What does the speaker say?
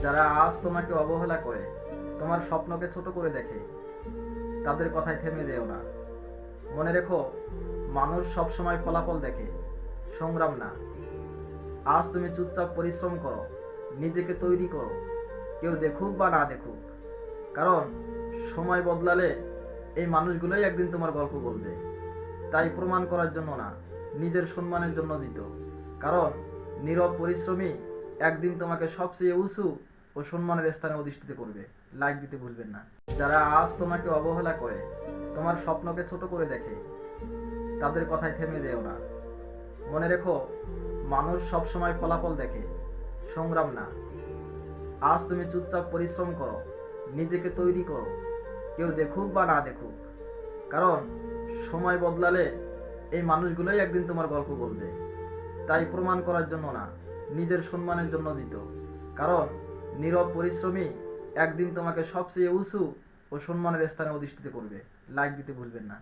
যারা আজ তোমাকে অবহেলা করে, তোমার স্বপ্নকে ছোট করে দেখে, তাদের কথায় থেমে যেও না। মনে রেখো, মানুষ সবসময় ফলাফল দেখে, সংগ্রাম না। আজ তুমি চুপচাপ পরিশ্রম করো, নিজেকে তৈরি করো, কেউ দেখুক বা না দেখুক। কারণ সময় বদলালে এই মানুষগুলোই একদিন তোমার গল্প বলবে। তাই প্রমাণ করার জন্য না, নিজের সম্মানের জন্য জিতো। কারণ নীরব পরিশ্রমী একদিন তোমাকে সবচেয়ে উঁচু ও সম্মানের স্থানে অধিষ্ঠিত করবে। লাইক দিতে ভুলবেন না। যারা আজ তোমাকে অবহেলা করে, তোমার স্বপ্নকে ছোট করে দেখে, তাদের কথায় থেমে যেও না। মনে রেখো, মানুষ সবসময় ফলাফল দেখে, সংগ্রাম না। আজ তুমি চুপচাপ পরিশ্রম করো, নিজেকে তৈরি করো, কেউ দেখুক বা না দেখুক। কারণ সময় বদলালে এই মানুষগুলোই একদিন তোমার গল্প বলবে। তাই প্রমাণ করার জন্য না, নিজের সম্মানের জন্য জিতো। কারণ নীরব পরিশ্রমী একদিন তোমাকে সবচেয়ে উঁচু ও সম্মানের স্থানে অধিষ্ঠিত করবে। লাইক দিতে ভুলবেন না।